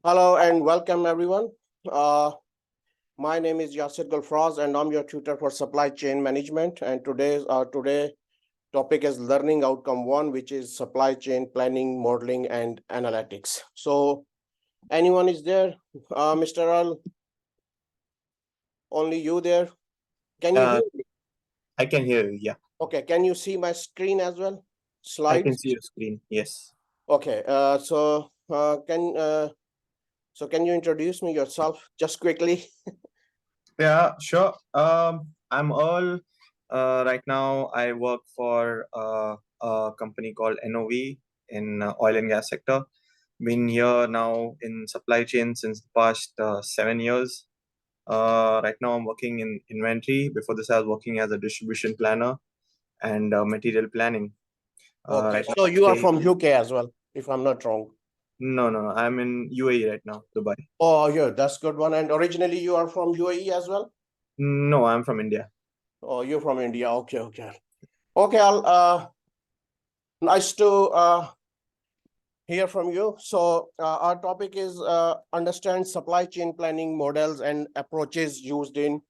Hello and welcome everyone. My name is Yasir Gulfraz and I'm your tutor for supply chain management. And today's today topic is learning outcome one, which is supply chain planning, modeling, and analytics. So anyone is there? Mr. Earl, only you there? Can you Uh, hear me? I can hear you. Yeah, Okay, can you see my screen as well? I can Slides? see your screen. Yes. Okay, so can you introduce me yourself just quickly? Yeah, sure. I'm Earl. Right now, I work for a company called NOV in oil and gas sector. Been here now in supply chain since the past 7 years. Right now, I'm working in inventory. Before this, I was working as a distribution planner and material planning. Okay, Right now, so I'm you are staying. from UK as well, if I'm not wrong. No, no, no. I'm in UAE right now, Dubai. Oh, yeah, that's good one. And originally you are from UAE as well? No, I'm from India. Oh, you're from India. Okay, okay. Okay, nice to hear from you. So our topic is understand supply chain planning models and approaches used in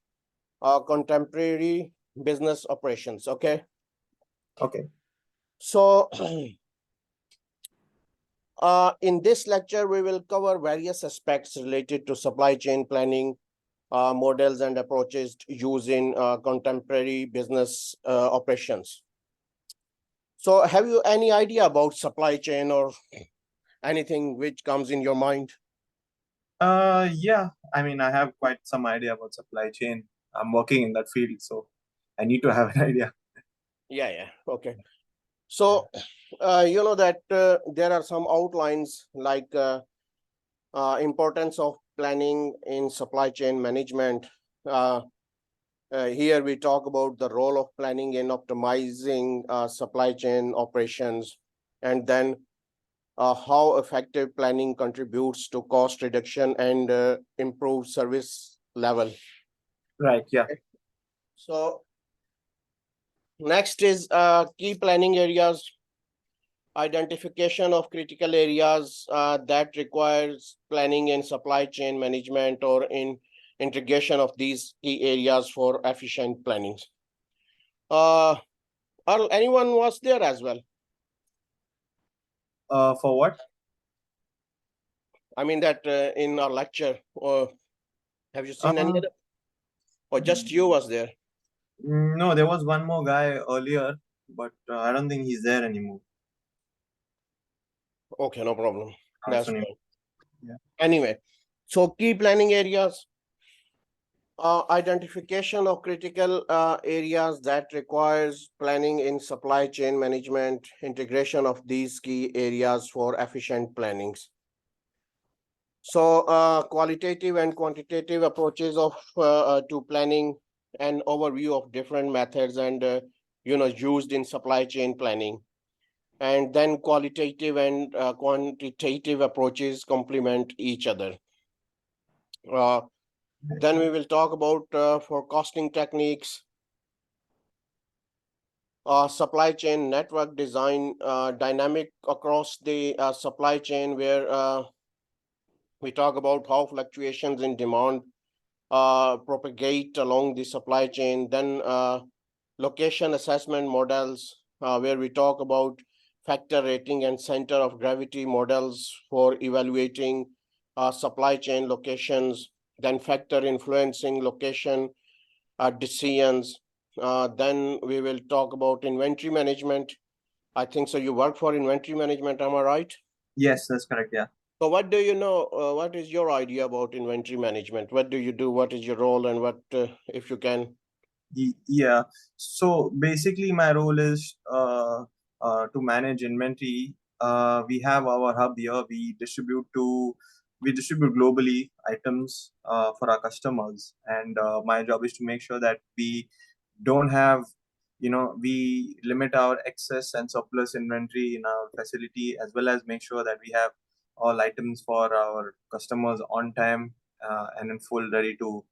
contemporary business operations. Okay. Okay. So in this lecture, we will cover various aspects related to supply chain planning, models and approaches used in contemporary business operations. So have you any idea about supply chain or anything which comes in your mind? Yeah, I mean, I have quite some idea about supply chain. I'm working in that field, so I need to have an idea. Yeah, yeah. Okay. So, you know that there are some outlines like importance of planning in supply chain management. Uh, Here we talk about the role of planning in optimizing supply chain operations, and then how effective planning contributes to cost reduction and improved service level. Right, yeah. So next is key planning areas, identification of critical areas that requires planning in supply chain management or in integration of these key areas for efficient planning. Uh, or anyone was there as well? For what? I mean that in our lecture, or have you seen any Uh, other, or just you was there? no, there was one more guy earlier, but I don't think he's there anymore. Okay, no problem. So That's fine. yeah. Anyway, so key planning areas, identification of critical areas that requires planning in supply chain management, integration of these key areas for efficient plannings. So qualitative and quantitative approaches of to planning, an overview of different methods and used in supply chain planning, and then qualitative and quantitative approaches complement each other. Uh, then we will talk about forecasting techniques, supply chain network design, dynamic across the supply chain, where we talk about how fluctuations in demand propagate along the supply chain. Then location assessment models, where we talk about factor rating and center of gravity models for evaluating supply chain locations. Then factor influencing location decisions. Then we will talk about inventory management. I think so. You work for inventory management, am I right? Yes, that's correct. Yeah. So, what do you know? What is your idea about inventory management? What do you do? What is your role, and what, if you can? Yeah. So basically, my role is to manage inventory. We have our hub here. We distribute globally items for our customers, and my job is to make sure that we don't have, we limit our excess and surplus inventory in our facility, as well as make sure that we have all items for our customers on time and in full, ready to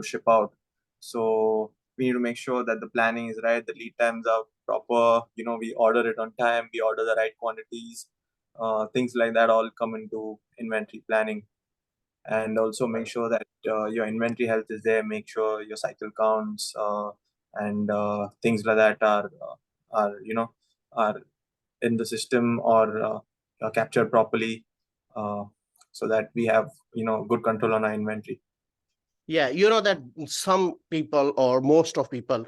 ship out. So we need to make sure that the planning is right, the lead times are proper, we order it on time, we order the right quantities, things like that all come into inventory planning. And also make sure that your inventory health is there. Make sure your cycle counts and things like that are are in the system or captured properly, uh, so that we have good control on our inventory. Yeah, you know that some people or most of people,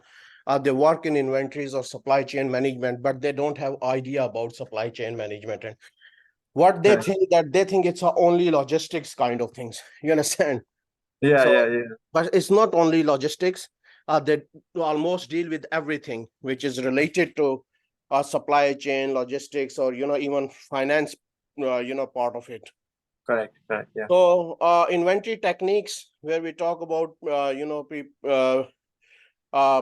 they work in inventories or supply chain management, but they don't have idea about supply chain management. And what they Correct. think that they think it's only logistics kind of things. You understand? Yeah, So, yeah, yeah. but it's not only logistics. They almost deal with everything which is related to supply chain, logistics, or even finance. Part of it. Correct, correct. Yeah. So, inventory techniques where we talk about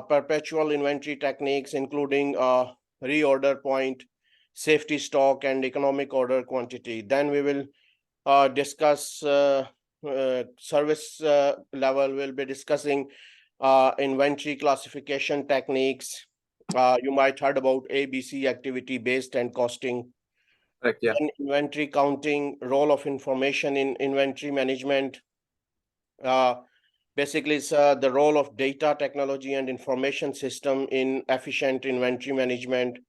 perpetual inventory techniques, including reorder point, safety stock, and economic order quantity. Then we will discuss service level. We'll be discussing inventory classification techniques. You might heard about ABC, activity based and costing. Correct. Yeah. Then inventory counting, role of information in inventory management. Basically, it's the role of data technology and information system in efficient inventory management,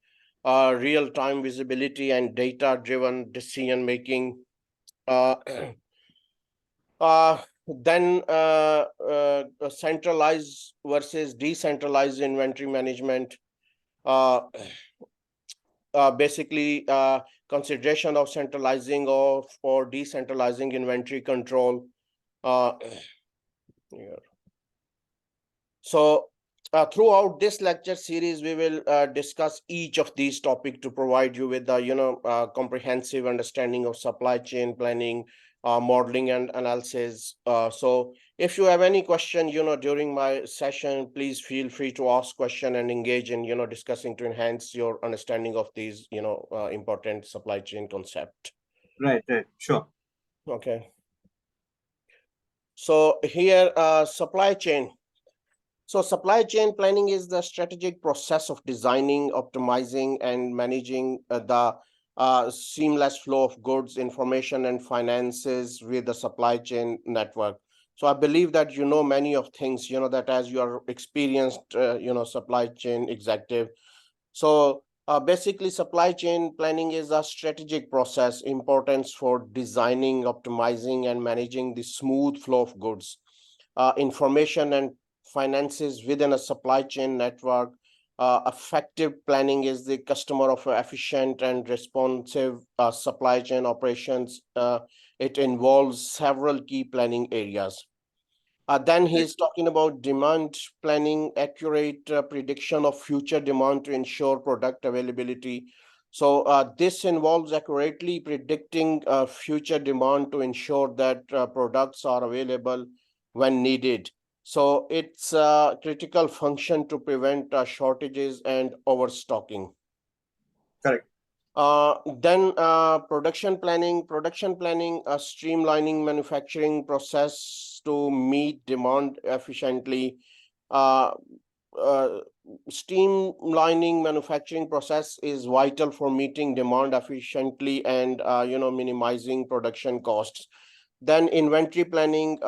real-time visibility and data-driven decision making. Uh, then centralized versus decentralized inventory management. Uh, Basically, consideration of centralizing or decentralizing inventory control. Yeah. So throughout this lecture series, we will discuss each of these topics to provide you with a comprehensive understanding of supply chain planning, modeling and analysis. So if you have any question, during my session, please feel free to ask question and engage in, discussing to enhance your understanding of these, important supply chain concept. Right, right. Sure. Okay. So here, supply chain. So supply chain planning is the strategic process of designing, optimizing, and managing the seamless flow of goods, information, and finances with the supply chain network. So I believe that many of things, that as you are experienced, supply chain executive. So basically, supply chain planning is a strategic process, importance for designing, optimizing, and managing the smooth flow of goods, information, and finances within a supply chain network. Effective planning is the customer of efficient and responsive supply chain operations. It involves several key planning areas. Then he's talking about demand planning, accurate prediction of future demand to ensure product availability. So this involves accurately predicting future demand to ensure that products are available when needed. So it's a critical function to prevent shortages and overstocking. Correct. Then production planning, streamlining manufacturing process to meet demand efficiently. Uh, uh, Streamlining manufacturing process is vital for meeting demand efficiently and minimizing production costs. Then inventory planning,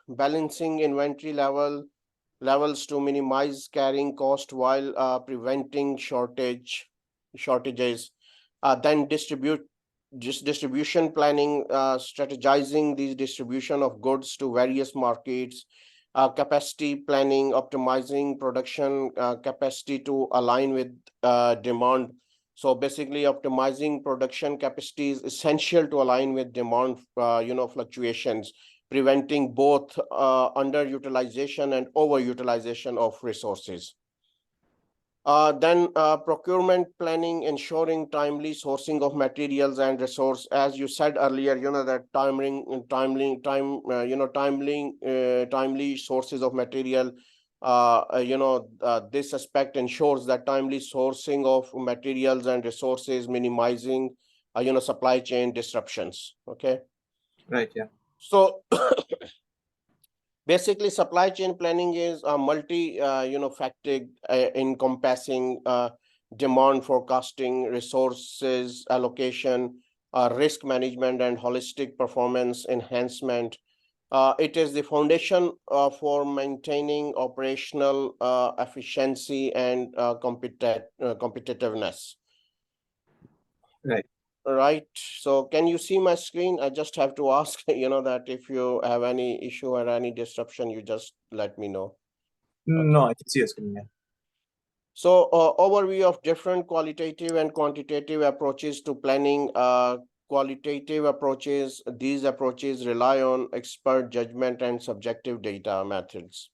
balancing inventory levels to minimize carrying cost while preventing shortages. Then distribution planning, strategizing the distribution of goods to various markets. Capacity planning, optimizing production capacity to align with demand. So basically, optimizing production capacity is essential to align with demand, fluctuations, preventing both underutilization and overutilization of resources. Then procurement planning, ensuring timely sourcing of materials and resource. As you said earlier, that timely sources of material. This aspect ensures that timely sourcing of materials and resources, minimizing, supply chain disruptions. Okay. Right. Yeah. So basically, supply chain planning is a factored, encompassing demand forecasting, resources allocation, risk management, and holistic performance enhancement. It is the foundation for maintaining operational efficiency and competitiveness. Right. Right. So can you see my screen? I just have to ask, that if you have any issue or any disruption, you just let me know. Okay. No, I can see your screen. Yeah. So overview of different qualitative and quantitative approaches to planning. Qualitative approaches, these approaches rely on expert judgment and subjective data methods.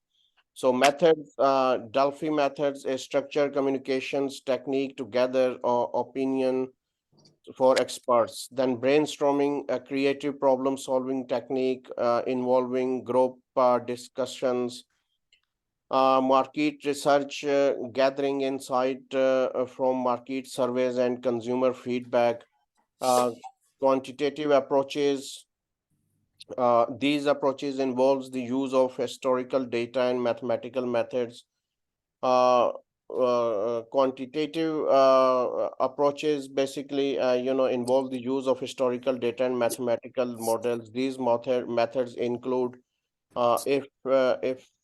So methods, Delphi methods, a structured communications technique to gather opinion for experts. Then brainstorming, a creative problem solving technique involving group discussions. Market research, gathering insight from market surveys and consumer feedback. Quantitative approaches, these approaches involves the use of historical data and mathematical methods. Quantitative approaches basically, involve the use of historical data and mathematical models. These methods include, if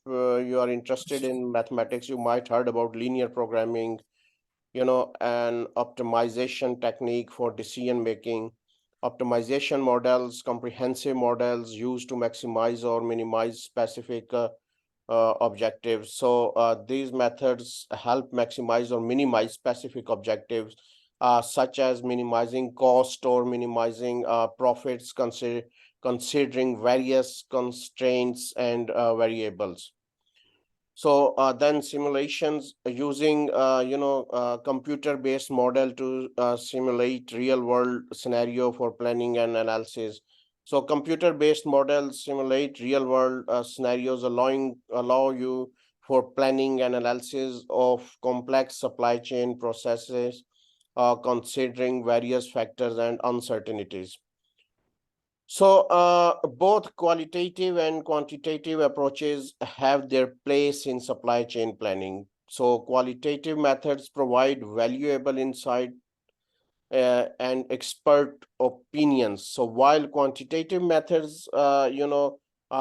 you are interested in mathematics, you might heard about linear programming, an optimization technique for decision making, optimization models, comprehensive models used to maximize or minimize specific objectives. So these methods help maximize or minimize specific objectives, such as minimizing cost or minimizing profits, considering various constraints and variables. So then simulations using, computer-based model to simulate real-world scenario for planning and analysis. So computer-based models simulate real-world scenarios, allow you for planning and analysis of complex supply chain processes, considering various factors and uncertainties. So both qualitative and quantitative approaches have their place in supply chain planning. So qualitative methods provide valuable insight and expert opinions. So while quantitative methods,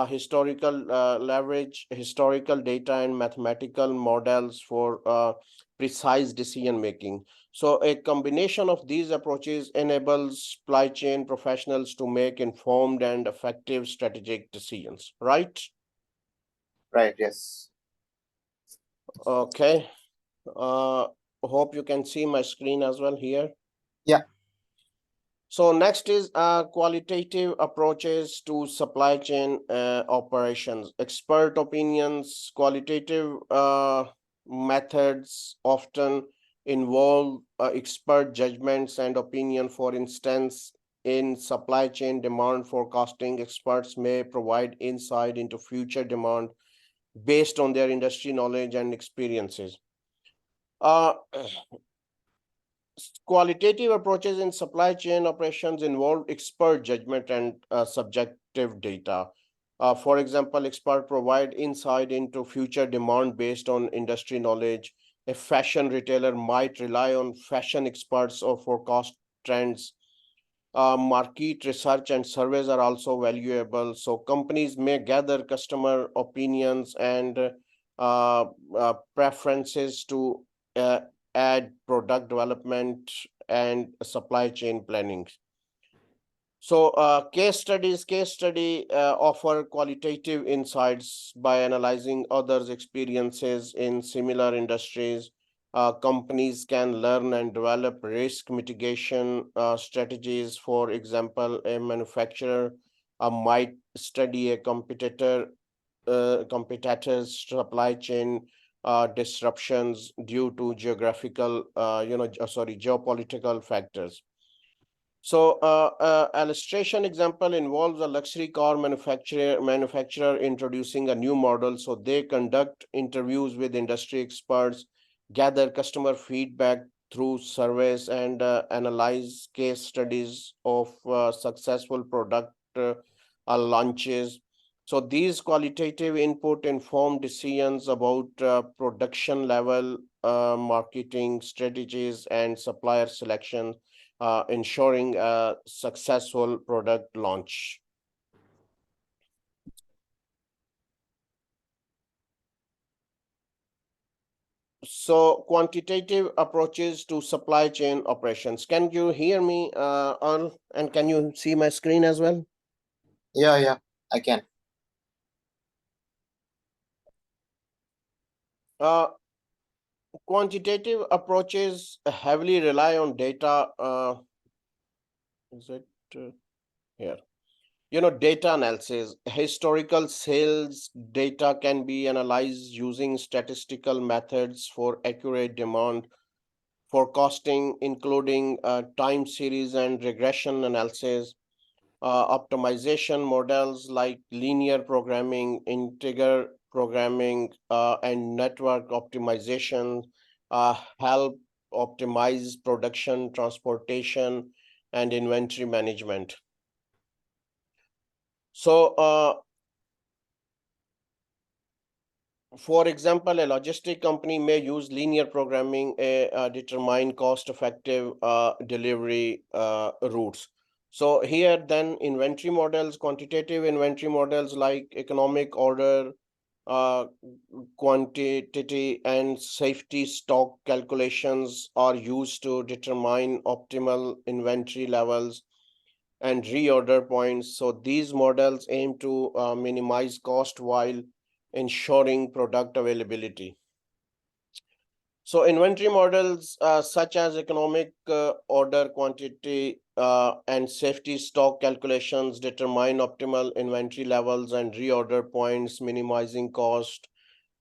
historical leverage historical data and mathematical models for precise decision making. So a combination of these approaches enables supply chain professionals to make informed and effective strategic decisions, right? Right. Yes. Okay. Hope you can see my screen as well here. Yeah. So next is qualitative approaches to supply chain operations. Expert opinions. Qualitative methods often involve expert judgments and opinion. For instance, in supply chain demand forecasting, experts may provide insight into future demand based on their industry knowledge and experiences. Qualitative approaches in supply chain operations involve expert judgment and subjective data. For example, experts provide insight into future demand based on industry knowledge. A fashion retailer might rely on fashion experts or forecast trends. Market research and surveys are also valuable. So companies may gather customer opinions and preferences to add product development and supply chain planning. So case study offer qualitative insights by analyzing others' experiences in similar industries. Companies can learn and develop risk mitigation strategies. For example, a manufacturer might study a competitor's supply chain disruptions due to geopolitical factors. So illustration example involves a luxury car manufacturer introducing a new model. So they conduct interviews with industry experts, gather customer feedback through surveys, and analyze case studies of successful product launches. So these qualitative input inform decisions about production level, marketing strategies, and supplier selection. ensuring a successful product launch. So quantitative approaches to supply chain operations. Can you hear me, Earl? And can you see my screen as well? Yeah, I can. Quantitative approaches heavily rely on data. Is it here? Data analysis. Historical sales data can be analyzed using statistical methods for accurate demand forecasting, including time series and regression analysis. Optimization models like linear programming, integer programming, and network optimization help optimize production, transportation, and inventory management. So, for example, a logistic company may use linear programming to determine cost-effective delivery routes. So here then inventory models, quantitative inventory models like economic order, quantity and safety stock calculations are used to determine optimal inventory levels and reorder points. So these models aim to minimize cost while ensuring product availability. So inventory models such as economic order quantity and safety stock calculations determine optimal inventory levels and reorder points, minimizing cost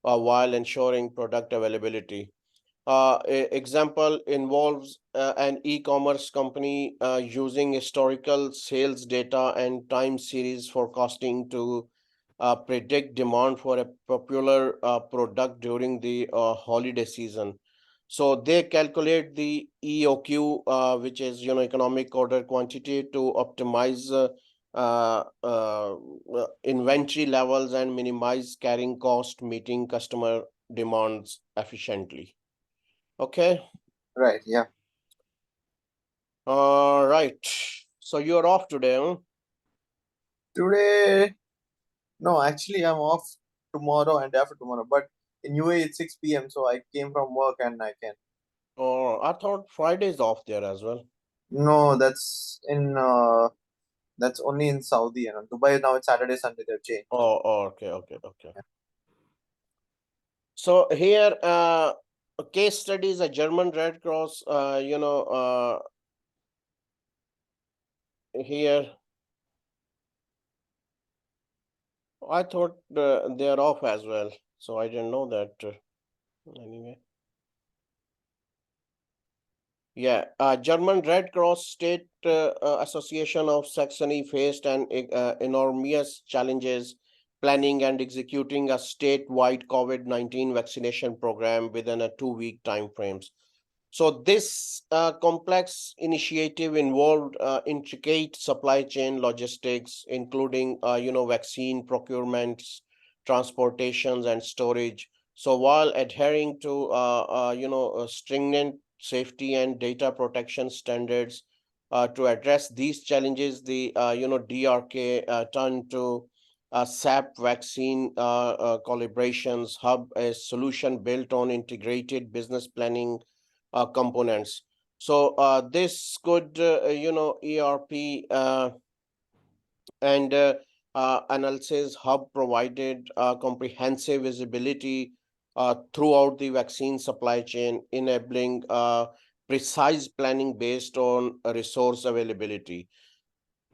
while ensuring product availability. Example involves an e-commerce company using historical sales data and time series forecasting to predict demand for a popular product during the holiday season. So they calculate the EOQ, which is economic order quantity, to optimize inventory levels and minimize carrying cost, meeting customer demands efficiently. Okay. Right, yeah. Right. So you're off today, huh? Today, no, actually, I'm off tomorrow and after tomorrow. But in UAE, it's 6 p.m., so I came from work and I can. Oh, I thought Friday's off there as well. No, that's only in Saudi. And Dubai now it's Saturday, Sunday. They've changed. Oh, okay. So here, a case study is a German Red Cross, here. I thought they're off as well, so I didn't know that. Anyway. Yeah, German Red Cross State Association of Saxony faced an enormous challenges planning and executing a statewide COVID-19 vaccination program within a 2-week time frames. So this complex initiative involved intricate supply chain logistics, including vaccine procurements, transportations, and storage. So while adhering to stringent safety and data protection standards to address these challenges, the DRK turned to Sept vaccine collaborations hub, a solution built on integrated business planning components. So this could, ERP and analysis hub provided comprehensive visibility throughout the vaccine supply chain, enabling precise planning based on resource availability.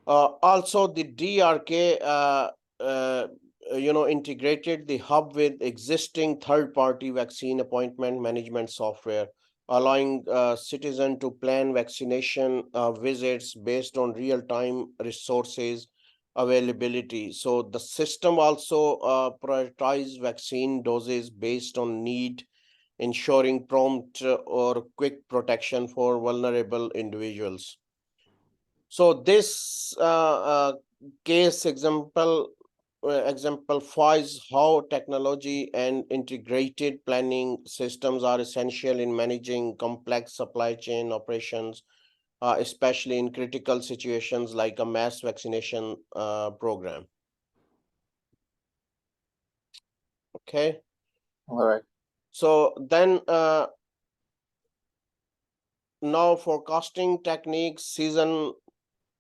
Also, the DRK, integrated the hub with existing third-party vaccine appointment management software, allowing citizens to plan vaccination visits based on real-time resources availability. So the system also prioritizes vaccine doses based on need, ensuring prompt or quick protection for vulnerable individuals. So this case exemplifies how technology and integrated planning systems are essential in managing complex supply chain operations especially in critical situations like a mass vaccination program. Okay. All right. So then now forecasting techniques, season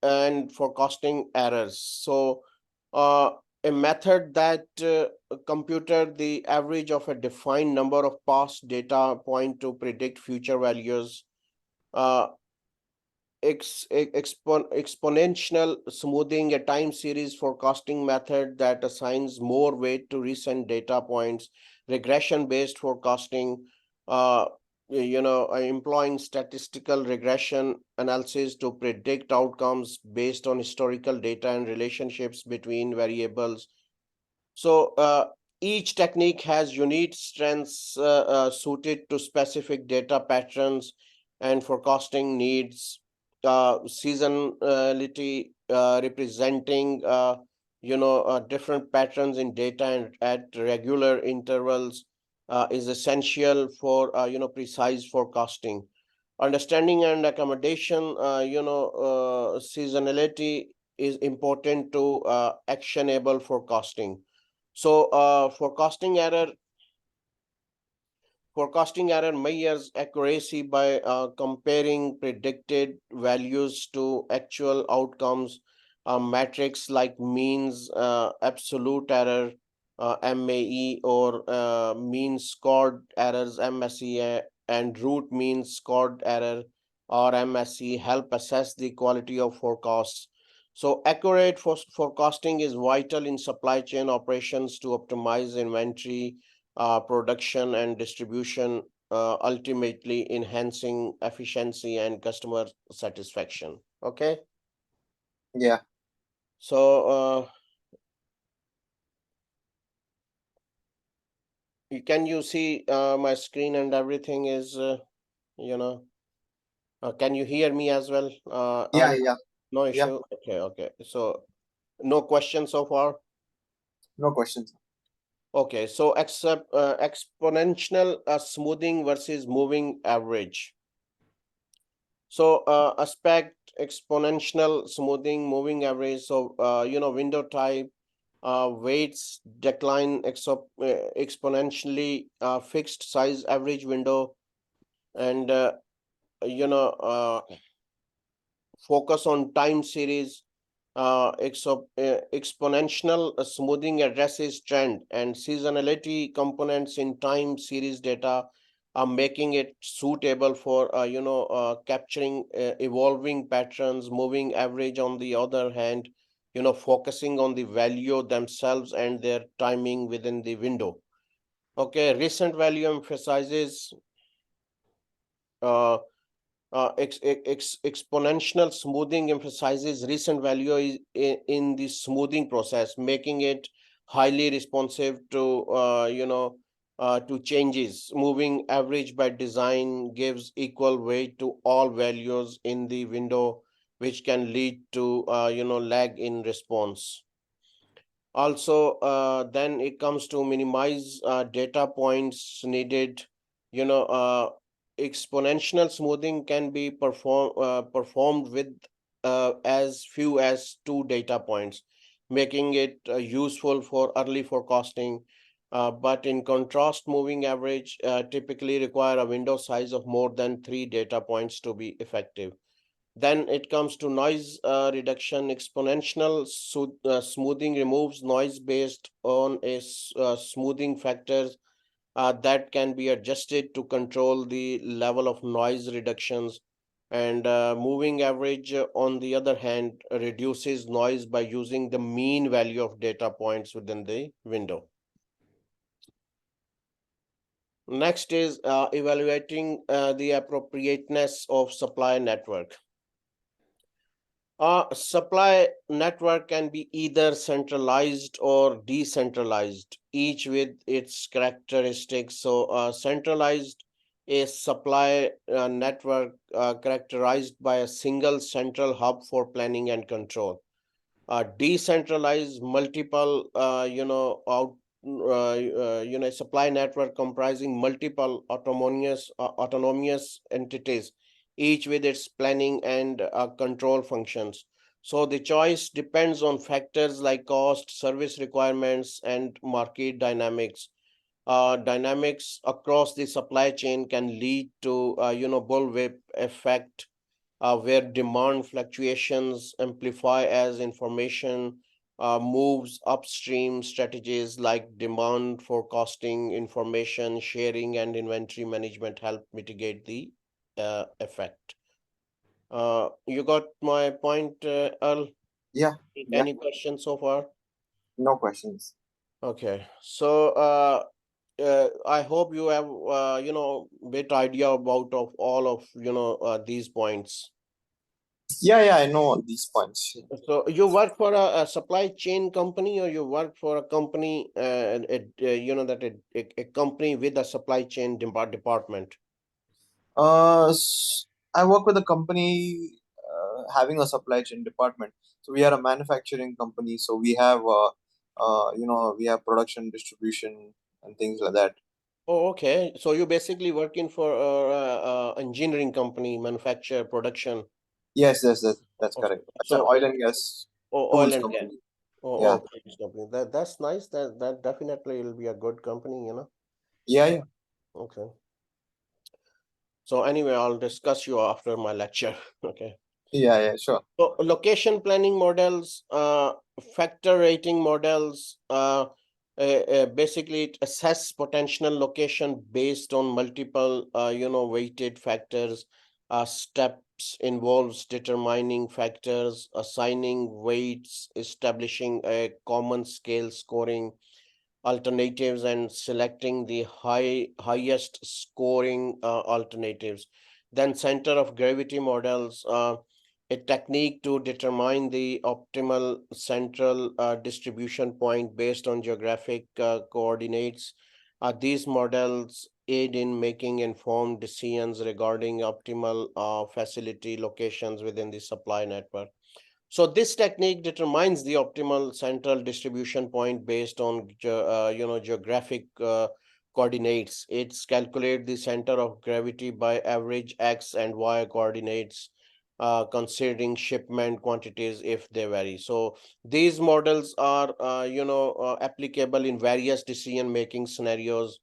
and forecasting errors. So a method that computer the average of a defined number of past data point to predict future values. Exponential smoothing, a time series forecasting method that assigns more weight to recent data points. Regression based forecasting, employing statistical regression analysis to predict outcomes based on historical data and relationships between variables. So each technique has unique strengths suited to specific data patterns and forecasting needs. Seasonality representing different patterns in data and at regular intervals is essential for precise forecasting. Understanding and accommodation, seasonality is important to actionable forecasting. So forecasting error measures accuracy by comparing predicted values to actual outcomes. Metrics like means, absolute error, MAE, or mean scored errors, MSE, and root mean scored error, or MSE, help assess the quality of forecasts. So accurate forecasting is vital in supply chain operations to optimize inventory, production and distribution, ultimately enhancing efficiency and customer satisfaction. Okay. Yeah. So can you see my screen and everything is, can you hear me as well? Yeah. Yeah. No Yeah. issue. Okay. Okay. So no questions so far. No questions. Okay, so exponential smoothing versus moving average. So aspect exponential smoothing, moving average. So window type, weights decline exponentially, fixed size average window, and focus on time series. Exponential smoothing addresses trend and seasonality components in time series data, making it suitable for capturing evolving patterns. Moving average, on the other hand, focusing on the value themselves and their timing within the window. Okay, recent value emphasizes exponential smoothing emphasizes recent value in the smoothing process, making it highly responsive to to changes. Moving average by design gives equal weight to all values in the window, which can lead to lag in response. Also, then it comes to minimize data points needed. Exponential smoothing can be performed with as few as 2 data points, making it useful for early forecasting. But in contrast, moving average typically require a window size of more than 3 data points to be effective. Then it comes to noise reduction. Exponential smoothing removes noise based on a smoothing factors that can be adjusted to control the level of noise reductions. And moving average, on the other hand, reduces noise by using the mean value of data points within the window. Next is evaluating the appropriateness of supply network. Supply network can be either centralized or decentralized, each with its characteristics. So centralized, a supply network characterized by a single central hub for planning and control. Decentralized, multiple, supply network comprising multiple autonomous entities, each with its planning and control functions. So the choice depends on factors like cost, service requirements, and market dynamics. Dynamics across the supply chain can lead to, bullwhip effect, where demand fluctuations amplify as information moves upstream. Strategies like demand forecasting, information sharing, and inventory management help mitigate the effect. You got my point, Earl? Yeah. Yeah. Any questions so far? No questions. Okay, so I hope you have bit idea about of all of these points. Yeah, I know these points. So you work for a supply chain company, or you work for a company, a company with a supply chain department? I work with a company having a supply chain department. So we are a manufacturing company. So we have, we have production, distribution, and things like that. Oh, okay. So you basically working for engineering company, manufacture, production. Yes, that's Okay. correct. It's an So oil and gas oil tools and gas. company. Oh, Yeah, okay. Company. That's nice. That definitely will be a good company, yeah. Okay. So anyway, I'll discuss you after my lecture. Okay. Sure. So location planning models, factor rating models, basically it assess potential location based on multiple, weighted factors. Steps involves determining factors, assigning weights, establishing a common scale scoring alternatives, and selecting the highest scoring alternatives. Then center of gravity models, a technique to determine the optimal central distribution point based on geographic coordinates. These models aid in making informed decisions regarding optimal facility locations within the supply network. So this technique determines the optimal central distribution point based on geographic coordinates. It's calculate the center of gravity by average x and y coordinates, considering shipment quantities if they vary. So these models are applicable in various decision making scenarios.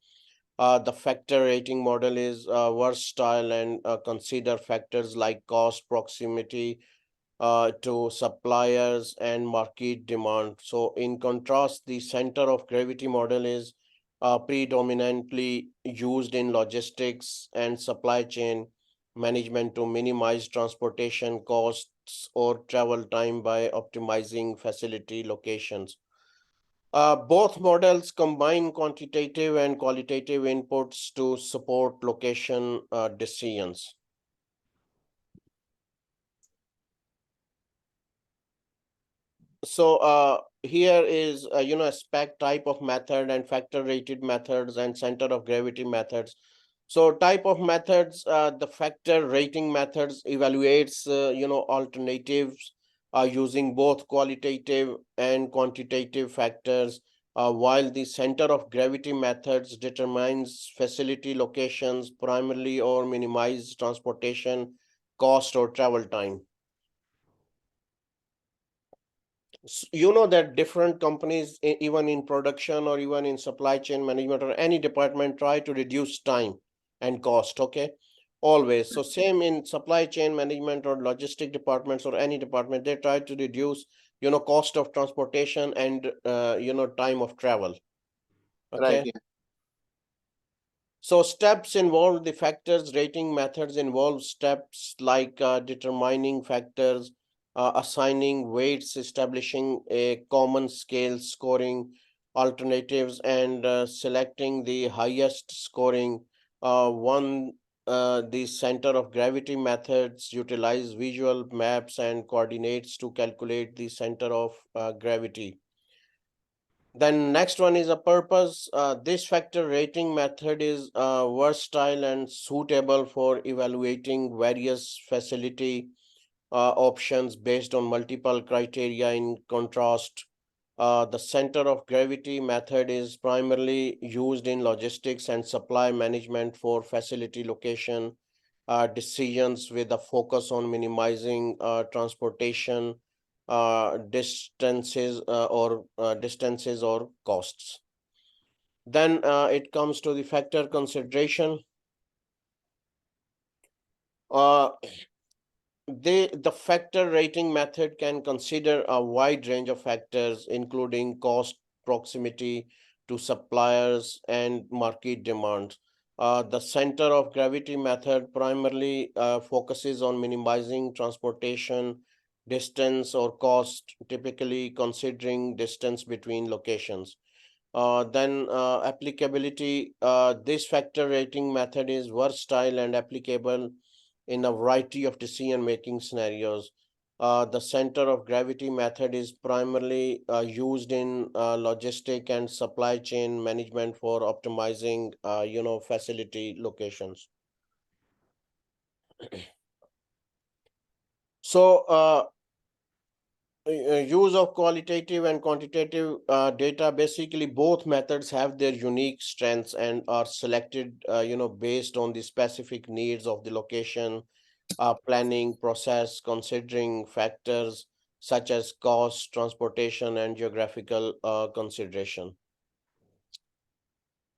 The factor rating model is versatile and consider factors like cost, proximity to suppliers, and market demand. So in contrast, the center of gravity model is predominantly used in logistics and supply chain management to minimize transportation costs or travel time by optimizing facility locations. Both models combine quantitative and qualitative inputs to support location decisions. So here is a spec type of method and factor rated methods and center of gravity methods. So type of methods, the factor rating methods evaluates alternatives using both qualitative and quantitative factors, while the center of gravity methods determines facility locations primarily or minimize transportation cost or travel time. You know that different companies, even in production or even in supply chain management or any department, try to reduce time and cost. Okay, always. So same in supply chain management or logistic departments or any department, they try to reduce cost of transportation and time of travel. Right. Okay. Yeah. So steps involve the factors. Rating methods involve steps like determining factors, assigning weights, establishing a common scale scoring alternatives, and selecting the highest scoring one. The center of gravity methods utilize visual maps and coordinates to calculate the center of gravity. Then next one is a purpose. This factor rating method is versatile and suitable for evaluating various facility options based on multiple criteria. In contrast, the center of gravity method is primarily used in logistics and supply management for facility location decisions with a focus on minimizing transportation distances or costs. Then it comes to the factor consideration. The factor rating method can consider a wide range of factors, including cost, proximity to suppliers, and market demand. The center of gravity method primarily focuses on minimizing transportation distance or cost, typically considering distance between locations. Then applicability, this factor rating method is versatile and applicable in a variety of decision-making scenarios. The center of gravity method is primarily used in logistic and supply chain management for optimizing, facility locations. So, use of qualitative and quantitative data, basically both methods have their unique strengths and are selected based on the specific needs of the location, planning process, considering factors such as cost, transportation, and geographical consideration.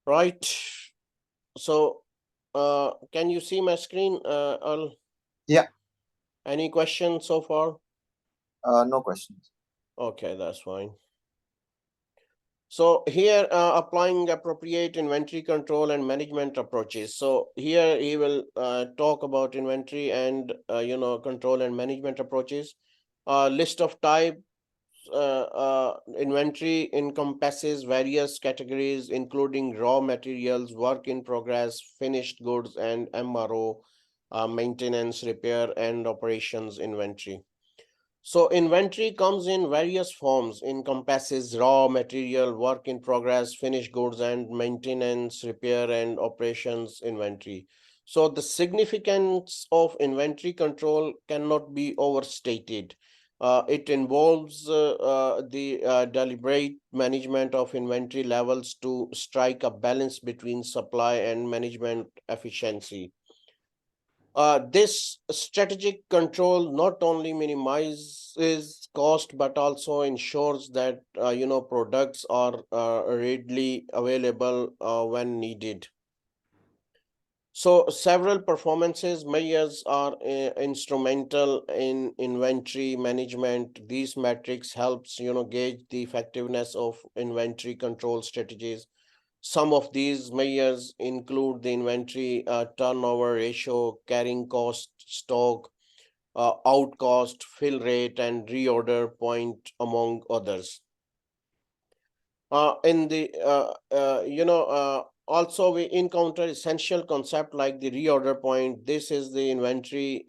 Right. So can you see my screen, Earl? Yeah. Any questions so far? No questions. Okay, that's fine. So here, applying appropriate inventory control and management approaches. So here he will talk about inventory and control and management approaches. List of types. Inventory encompasses various categories, including raw materials, work in progress, finished goods, and MRO, maintenance, repair, and operations inventory. So inventory comes in various forms, encompasses raw material, work in progress, finished goods, and maintenance, repair, and operations inventory. So the significance of inventory control cannot be overstated. It involves the deliberate management of inventory levels to strike a balance between supply and management efficiency. This strategic control not only minimizes cost but also ensures that products are readily available when needed. So several performances measures are instrumental in inventory management. These metrics helps gauge the effectiveness of inventory control strategies. Some of these measures include the inventory turnover ratio, carrying cost, stock, out cost, fill rate, and reorder point, among others. Also we encounter essential concept like the reorder point. This is the inventory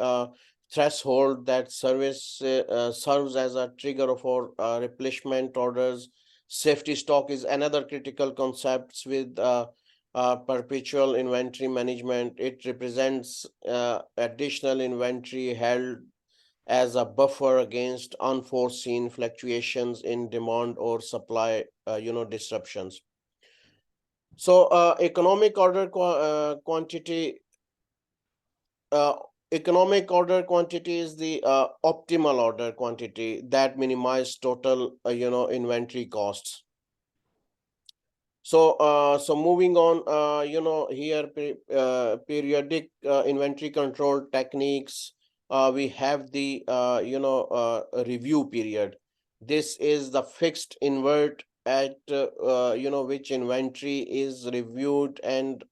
threshold that serves as a trigger for replenishment orders. Safety stock is another critical concept with perpetual inventory management. It represents additional inventory held as a buffer against unforeseen fluctuations in demand or supply, disruptions. So economic order quantity is the optimal order quantity that minimize total inventory costs. So moving on, here periodic inventory control techniques. We have the review period. This is the fixed invert at which inventory is reviewed and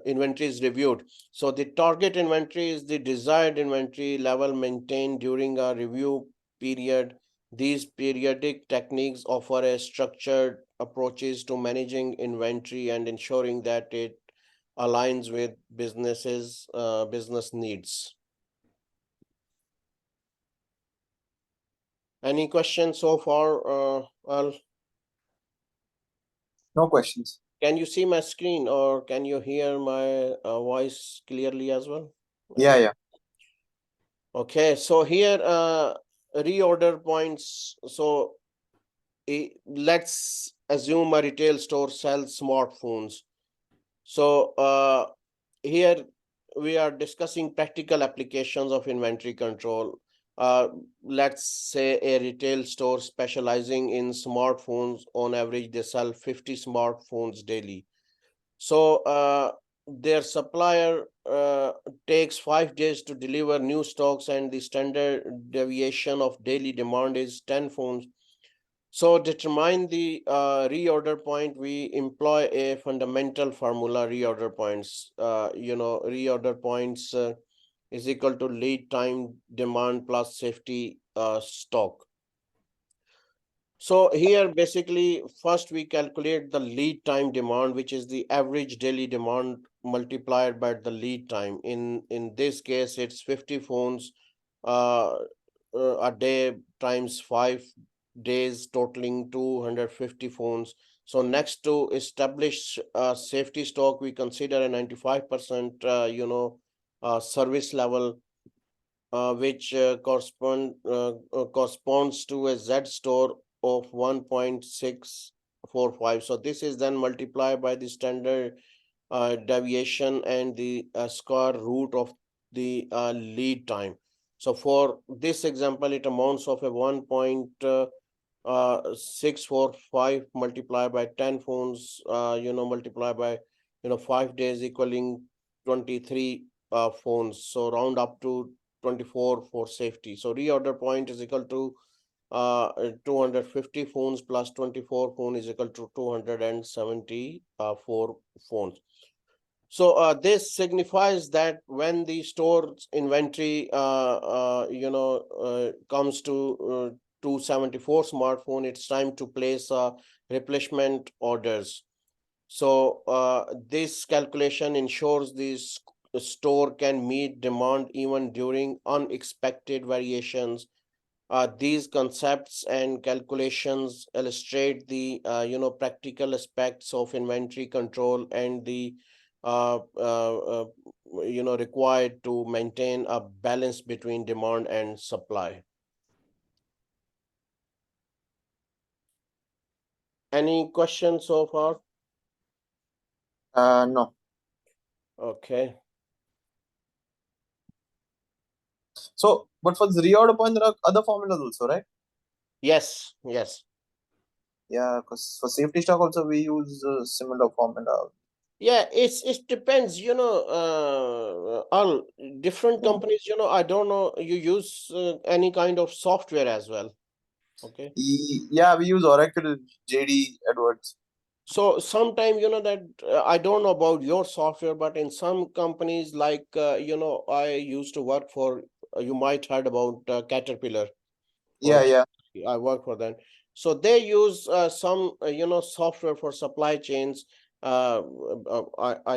inventory is reviewed. So the target inventory is the desired inventory level maintained during a review period. These periodic techniques offer a structured approaches to managing inventory and ensuring that it aligns with business needs. Any questions so far? Well, No questions. can you see my screen or can you hear my voice clearly as well? Yeah. Okay, so here reorder points. So let's assume a retail store sells smartphones. So here we are discussing practical applications of inventory control. Let's say a retail store specializing in smartphones. On average, they sell 50 smartphones daily. So their supplier takes 5 days to deliver new stocks, and the standard deviation of daily demand is 10 phones. So determine the reorder point. We employ a fundamental formula: reorder points. Reorder points is equal to lead time demand plus safety stock. So here basically first we calculate the lead time demand, which is the average daily demand multiplied by the lead time. In this case, it's 50 phones a day times 5 days, totaling 250 phones. So next to establish safety stock, we consider a 95% service level, which corresponds to a Z store of 1.645. So this is then multiplied by the standard deviation and the square root of the lead time. So for this example, it amounts of a 1.645 multiplied by 10 phones, multiplied by 5 days, equaling 23 phones. So round up to 24 for safety. So reorder point is equal to 250 phones plus 24 phone is equal to 274 phones. So this signifies that when the store's inventory comes to 274 smartphone, it's time to place replacement orders. So this calculation ensures this store can meet demand even during unexpected variations. These concepts and calculations illustrate the practical aspects of inventory control and the required to maintain a balance between demand and supply. Any questions so far? No. Okay. So, but for the reorder point, there are other formulas also, right? Yes. Yes. Yeah, because for safety stock also we use a similar formula. Yeah, it depends, all different companies, I don't know, you use any kind of software as well. Okay. Yeah, we use Oracle, JD Edwards. So sometime, that I don't know about your software, but in some companies like, I used to work for, you might heard about Caterpillar. Yeah. I work for them. So they use some, software for supply chains. I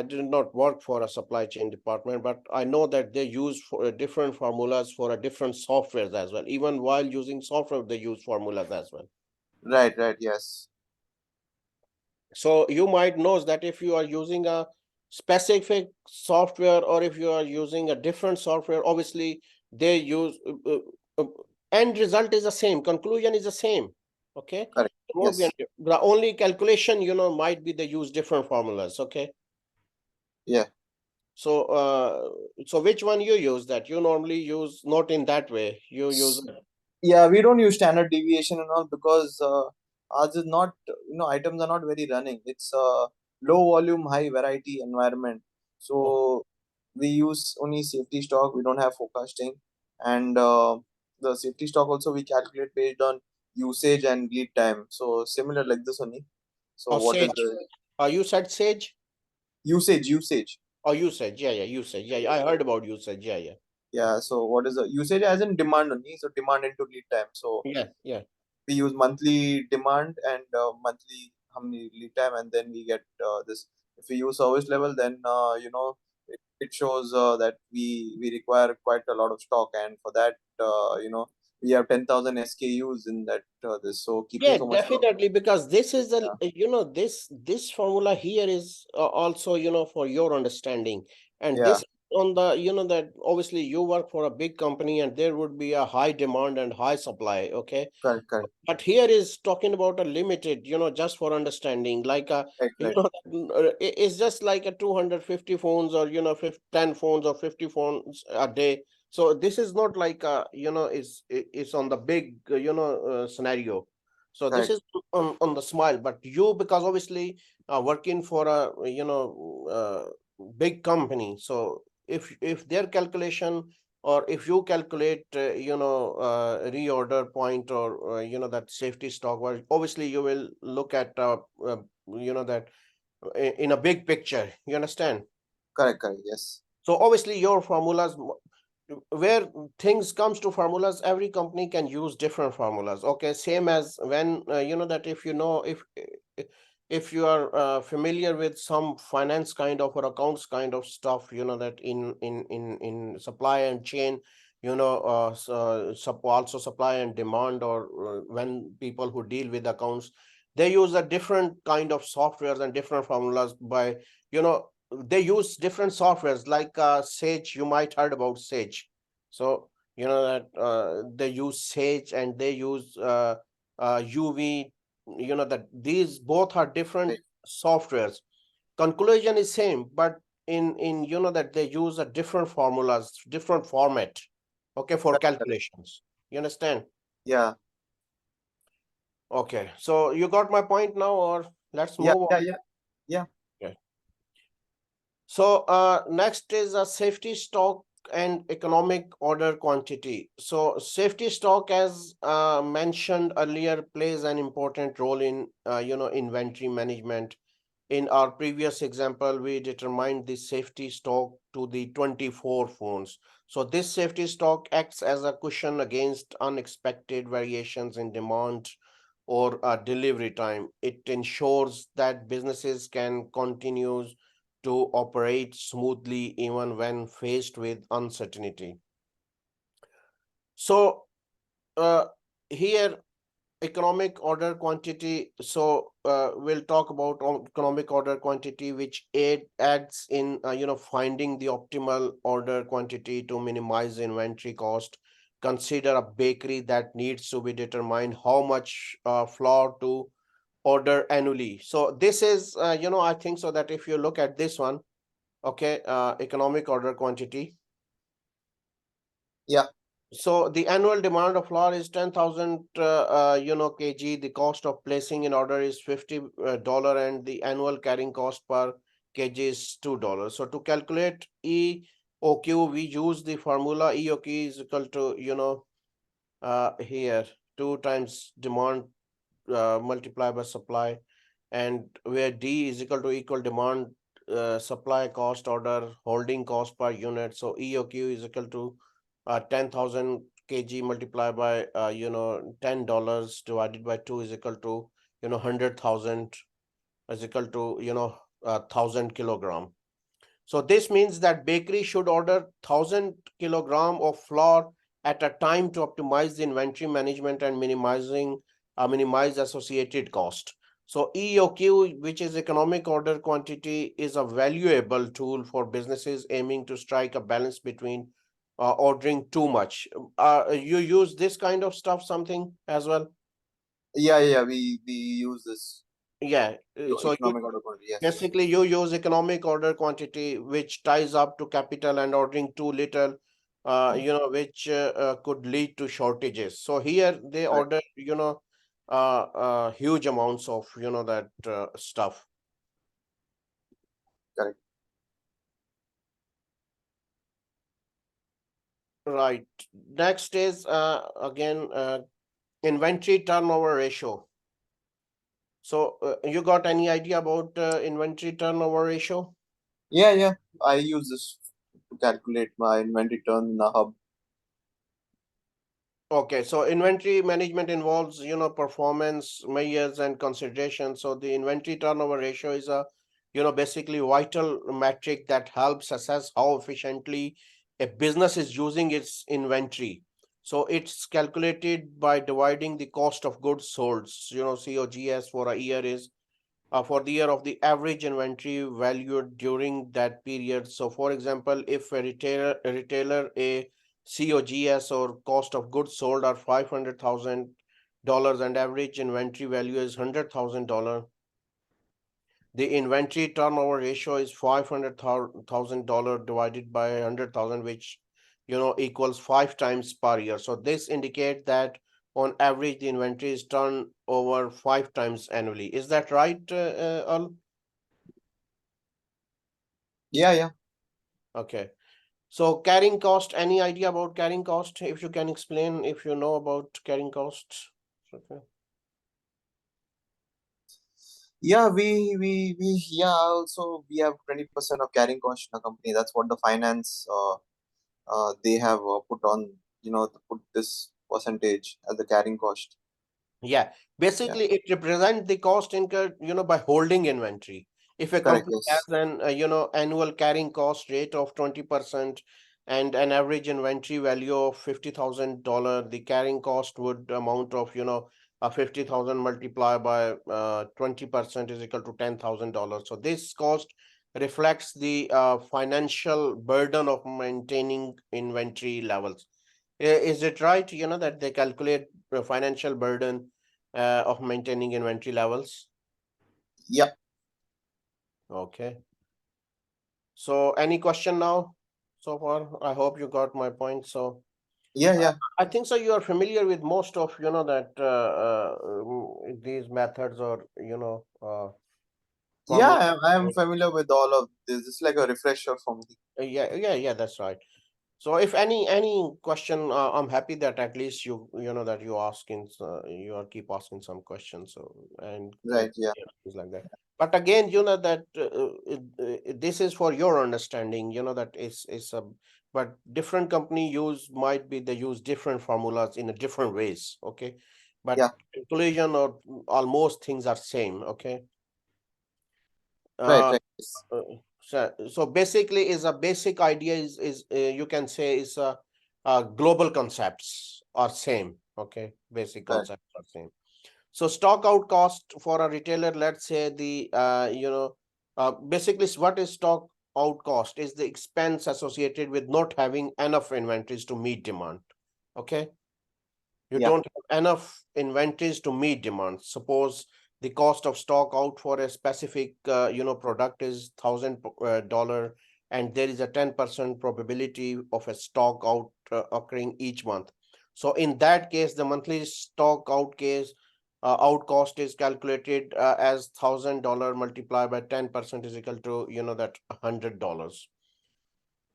did not work for a supply chain department, but I know that they use for different formulas for a different softwares as well. Even while using software, they use formulas as well. Right, yes. So you might know that if you are using a specific software or if you are using a different software, obviously they use end result is the same, conclusion is the same. Okay. Correct. Yes. The only calculation, might be they use different formulas. Okay. Yeah. So so which one you use that you normally use? Not in that way. You use. Yeah, we don't use standard deviation and all because ours is not, items are not very running. It's a low volume, high variety environment. So we use only safety stock. We don't have forecasting, and the safety stock also we calculate based on usage and lead time. So similar like this only. So what is Sage. the You said Sage? usage? Oh, usage. Yeah, usage. Yeah, I heard about usage. Yeah. Yeah. So what is the usage as in demand only? So demand into lead time. So Yeah. we use monthly demand and monthly how many lead time, and then we get this. If we use service level, then it shows that we require quite a lot of stock, and for that we have 10,000 SKUs in that this. So keeping Yeah, so much stock. definitely, because this is the, Yeah. this formula here is also, for your understanding, and Yeah. this on the, that obviously you work for a big company and there would be a high demand and high supply, okay? Correct, correct, But here is talking about a limited, just for understanding, like right, right, it's just like a 250 phones or, 10 phones or 50 phones a day. So this is not like it's on the big, scenario. So this correct, is on the smile, but you, because obviously working for a, big company. So if their calculation, or if you calculate, reorder point, or, that safety stock, well, obviously you will look at, that in a big picture, you understand? correct, correct. Yes, So obviously your formulas, where things comes to formulas, every company can use different formulas. Okay, same as when, that if you are familiar with some finance kind of or accounts kind of stuff, that in supply and chain, also supply and demand, or when people who deal with accounts, they use a different kind of softwares and different formulas by, they use different softwares like Sage. You might heard about Sage. So that they use Sage and they use UV. That these both are different right, softwares. Conclusion is same, but in that they use a different formulas, different format. Okay, for correct, correct. calculations. You understand? Yeah, Okay, so you got my point now, or let's yeah, move on. yeah, yeah, yeah. Okay. So next is a safety stock and economic order quantity. So safety stock, as mentioned earlier, plays an important role in inventory management. In our previous example, we determined the safety stock to the 24 phones. So this safety stock acts as a cushion against unexpected variations in demand or delivery time. It ensures that businesses can continue to operate smoothly even when faced with uncertainty. So here, economic order quantity. So we'll talk about economic order quantity, which adds in finding the optimal order quantity to minimize inventory cost. Consider a bakery that needs to be determined how much flour to order annually. So this is I think so that if you look at this one, okay, economic order quantity. Yeah, So the annual demand of flour is 10,000 kg. The cost of placing an order is $50, and the annual carrying cost per kg is $2. So to calculate EOQ, we use the formula EOQ is equal to here 2 times demand multiplied by supply, and where D is equal demand supply cost order holding cost per unit. So EOQ is equal to 10,000 kg multiplied by $10 divided by 2 is equal to 100,000 is equal to 1,000 kilogram. So this means that bakery should order 1,000 kilogram of flour at a time to optimize the inventory management and minimize associated cost. So EOQ, which is economic order quantity, is a valuable tool for businesses aiming to strike a balance between ordering too much. You use this kind of stuff something as well? yeah, yeah. We use this Yeah. So you economic order quantity. Yes, basically you use economic order quantity, which ties up to capital, and ordering too little, which could lead to shortages. So here they correct, order, huge amounts of, that stuff. correct. Right. Next is again inventory turnover ratio. So you got any idea about inventory turnover ratio? Yeah, yeah. I use this to calculate my inventory turn in the hub. Okay, so inventory management involves, performance measures and considerations. So the inventory turnover ratio is a, basically vital metric that helps assess how efficiently a business is using its inventory. So it's calculated by dividing the cost of goods sold. COGS for a year is for the year of the average inventory valued during that period. So for example, if a retailer a COGS or cost of goods sold are $500,000 and average inventory value is $100,000, the inventory turnover ratio is $500,000 divided by 100,000, which equals 5 times per year. So this indicates that on average the inventory is turned over 5 times annually. Is that right, Al? Yeah. Okay. So carrying cost, any idea about carrying cost? If you can explain, if you know about carrying costs. Okay. Yeah, also we have 20% of carrying cost in a company. That's what the finance they have put on, put this percentage as the carrying cost. Yeah, basically it represents the cost incurred, by holding inventory. If a Correct, company yes. has an, annual carrying cost rate of 20% and an average inventory value of $50,000, the carrying cost would amount of, a 50,000 multiplied by 20% is equal to $10,000. So this cost reflects the financial burden of maintaining inventory levels. Is it right, that they calculate the financial burden of maintaining inventory levels? Yeah. Okay. So any question now so far? I hope you got my point. So Yeah. I think so you are familiar with most of, that these methods or, Yeah, formulas. I am familiar with all of this. It's like a refresher for me. Yeah, that's right. So if any question, I'm happy that at least that you are keep asking some questions. So and Right, yeah. things like that. But again, that this is for your understanding. That is a but different company they use different formulas in a different ways. Okay, but Yeah. conclusion or almost things are same. Okay. Right, Uh, right. Yes. so basically is a basic idea is you can say is global concepts are same. Okay, basic Right. concepts are same. So stock out cost for a retailer, let's say the basically what is stock out cost is the expense associated with not having enough inventories to meet demand. Okay, you Yeah. don't have enough inventories to meet demand. Suppose the cost of stock out for a specific product is $1,000 and there is a 10% probability of a stock out occurring each month. So in that case, the monthly stock out cost is calculated as $1,000 multiplied by 10% is equal to that $100.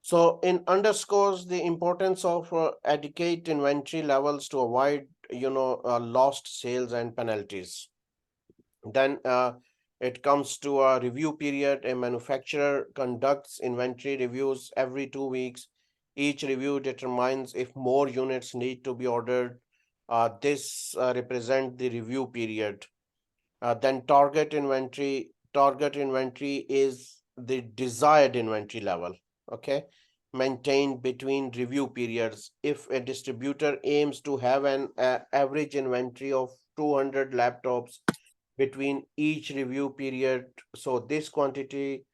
So it underscores the importance of adequate inventory levels to avoid, lost sales and penalties. Then it comes to a review period. A manufacturer conducts inventory reviews every 2 weeks. Each review determines if more units need to be ordered. This represents the review period. Then target inventory is the desired inventory level. Okay, maintained between review periods. If a distributor aims to have an average inventory of 200 laptops between each review period, so this quantity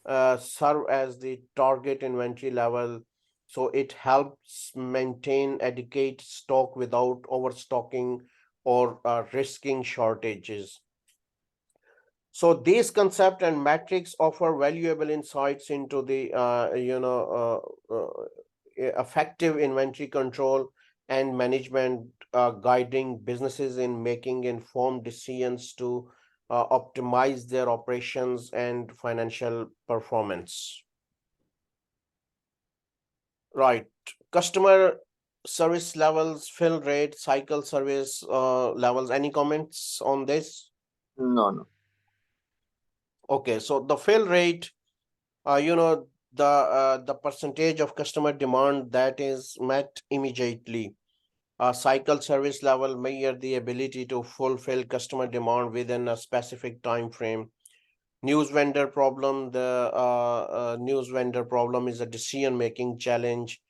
serve as the target inventory level. So it helps maintain adequate stock without overstocking or risking shortages. So these concept and metrics offer valuable insights into the effective inventory control and management, guiding businesses in making informed decisions to optimize their operations and financial performance. Right. Customer service levels, fill rate, cycle service levels. Any comments on this? No. Okay, so the fill rate, the percentage of customer demand that is met immediately. Cycle service level measure the ability to fulfill customer demand within a specific time frame. News vendor problem, the news vendor problem is a decision making challenge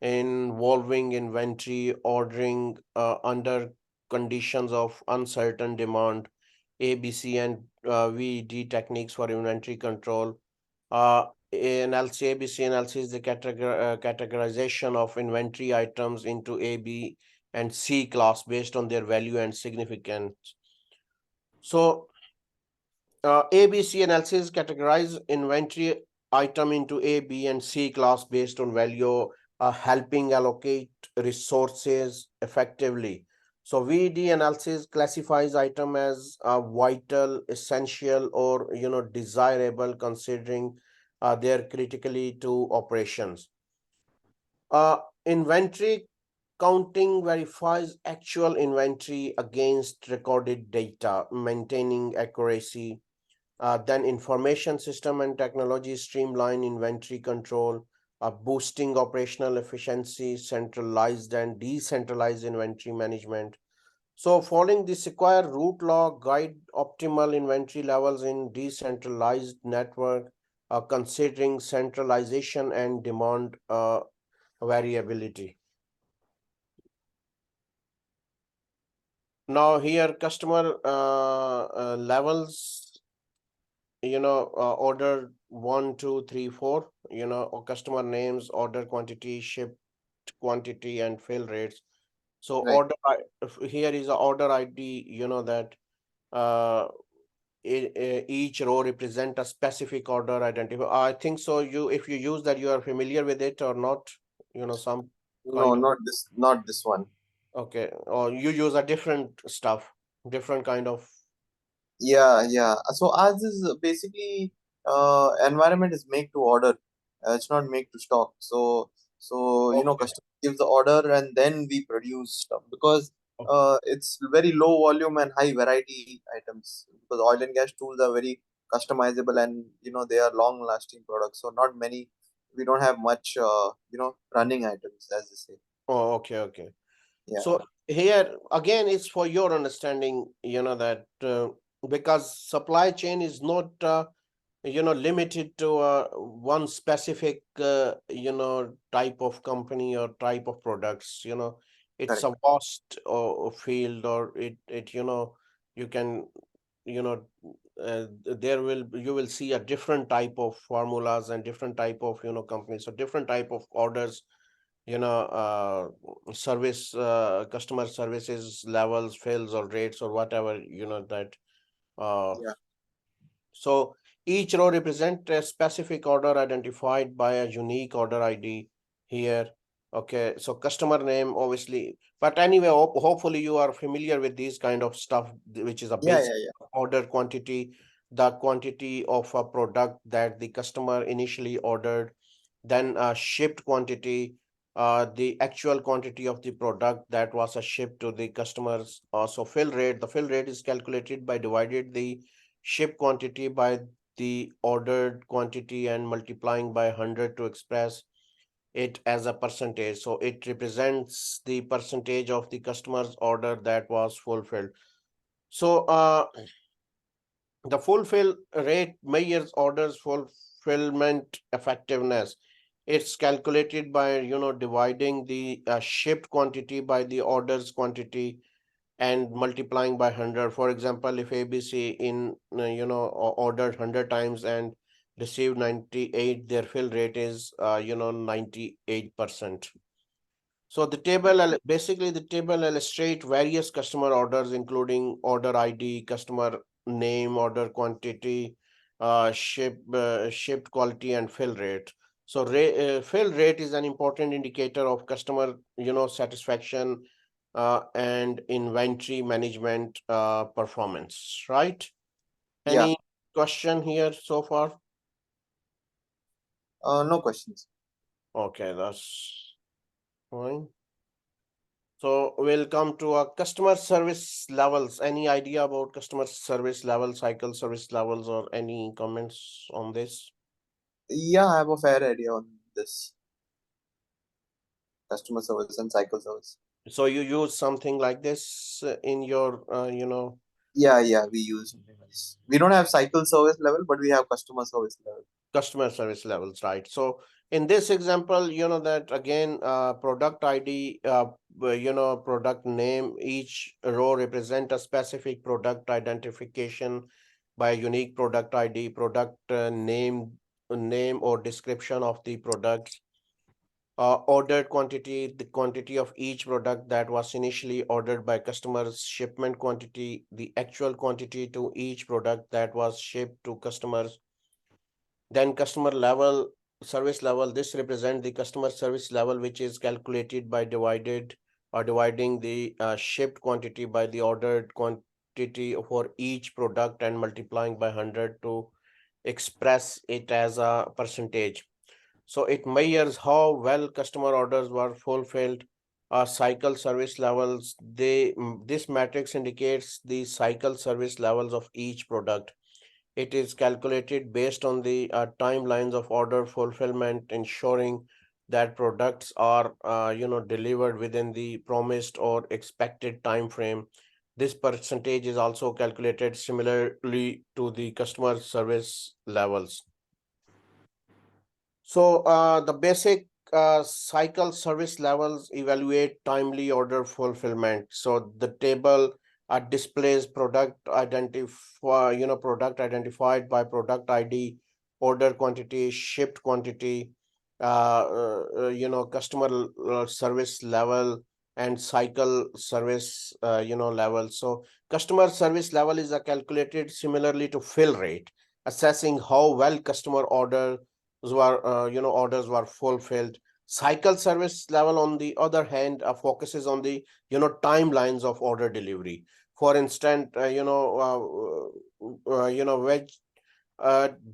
involving inventory ordering under conditions of uncertain demand. ABC and VD techniques for inventory control. Analysis, ABC analysis is the categorization of inventory items into A, B, and C class based on their value and significance. So ABC analysis categorize inventory item into A, B, and C class based on value, helping allocate resources effectively. So VD analysis classifies item as vital, essential, or desirable, considering their critically to operations. Inventory counting verifies actual inventory against recorded data, maintaining accuracy. Then information system and technology streamline inventory control, boosting operational efficiency, centralized and decentralized inventory management. So following the Sequire root law guide optimal inventory levels in decentralized network, considering centralization and demand variability. Now here customer levels, order 1, 2, 3, 4, or customer names, order quantity, shipped quantity, and fill rates. So Right. here is the order ID, that uh, each row represent a specific order identifier. I think so. If you use that, you are familiar with it or not? Some No, kind of, not this one. okay, or you use a different stuff, different kind of. Yeah. So ours is basically environment is make to order. It's not make to stock. So Okay. customer gives the order and then we produce stuff because Oh, it's very low volume and high variety items because oil and gas tools are very customizable and they are long lasting products. So not many. We don't have much running items as they say. okay. Yeah. So here again, it's for your understanding, that because supply chain is not limited to one specific type of company or type of products. It's Correct. a vast field, or it you can you know you will see a different type of formulas and different type of companies, so different type of orders, service, customer services levels, fills or rates or whatever, that uh, Yeah. so each row represent a specific order identified by a unique order ID here. Okay, so customer name, obviously, but anyway, hopefully you are familiar with these kind of stuff, which is a basic Yeah. order quantity, the quantity of a product that the customer initially ordered, then shipped quantity, the actual quantity of the product that was shipped to the customers. So fill rate, the fill rate is calculated by divided the ship quantity by the ordered quantity and multiplying by 100 to express it as a percentage. So it represents the percentage of the customer's order that was fulfilled. So the fulfill rate measures orders fulfillment effectiveness. It's calculated by dividing the shipped quantity by the orders quantity and multiplying by 100. For example, if ABC in ordered 100 times and received 98, their fill rate is 98%. So the table, basically the table illustrate various customer orders, including order ID, customer name, order quantity, shipped quality, and fill rate. So fill rate is an important indicator of customer satisfaction and inventory management performance, right? Yeah. Any question here so far? No questions. Okay, that's fine. So we'll come to our customer service levels. Any idea about customer service levels, cycle service levels, or any comments on this? Yeah, I have a fair idea on this customer service and cycle service. So you use something like this in your, Yeah, we use something like this. We don't have cycle service level, but we have customer service level. customer service levels, right? So In this example, that again, product ID, product name, each row represent a specific product identification by unique product ID, product name or description of the products, ordered quantity, the quantity of each product that was initially ordered by customers, shipment quantity, the actual quantity to each product that was shipped to customers. Then customer level, service level, this represents the customer service level, which is calculated by dividing the shipped quantity by the ordered quantity for each product and multiplying by 100 to express it as a percentage. So it measures how well customer orders were fulfilled. Cycle service levels, this matrix indicates the cycle service levels of each product. It is calculated based on the timelines of order fulfillment, ensuring that products are delivered within the promised or expected time frame. This percentage is also calculated similarly to the customer service levels. So the basic cycle service levels evaluate timely order fulfillment. So the table displays product identified by product ID, order quantity, shipped quantity, customer service level, and cycle service level. So customer service level is calculated similarly to fill rate, assessing how well customer orders were fulfilled. Cycle service level, on the other hand, focuses on the timelines of order delivery. For instance, which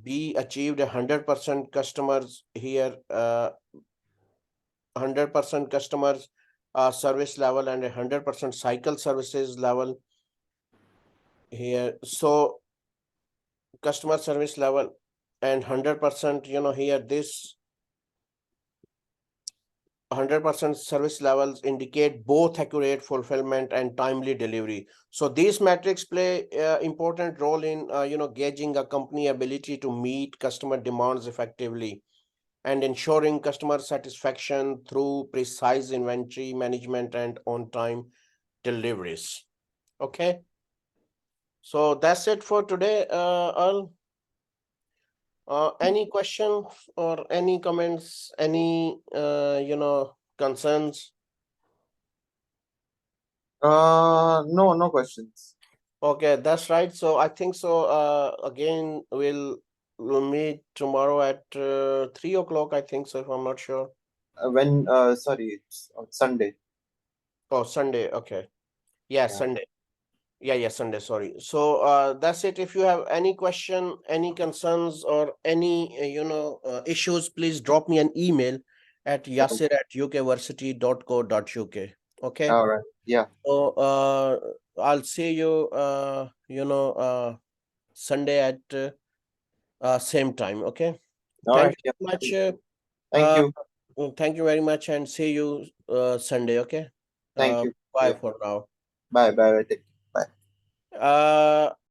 B achieved 100% customers here, 100% customers service level and 100% cycle services level here. So customer service level and 100%, here this 100% service levels indicate both accurate fulfillment and timely delivery. So these metrics play important role in gauging a company ability to meet customer demands effectively and ensuring customer satisfaction through precise inventory management and on-time deliveries. Okay, so that's it for today, Earl. Any questions or any comments, any concerns? No questions. Okay, that's right. So I think so. Again, we'll meet tomorrow at 3 o'clock, I think so, if I'm not sure. Sorry, it's on Sunday. Oh, Sunday. Okay. Yeah, Yeah. Sunday. Yeah, Sunday. Sorry. So that's it. If you have any question, any concerns, or any issues, please drop me an email at yasir@ukversity.co.uk. Okay. All right. Yeah. So I'll see you Sunday at same time. Okay. All Thank right. you Yeah. very much. Thank you. Thank you very much, and see you Sunday. Okay. Thank you. Bye Yeah. for now. Bye. Bye. Bye. Bye.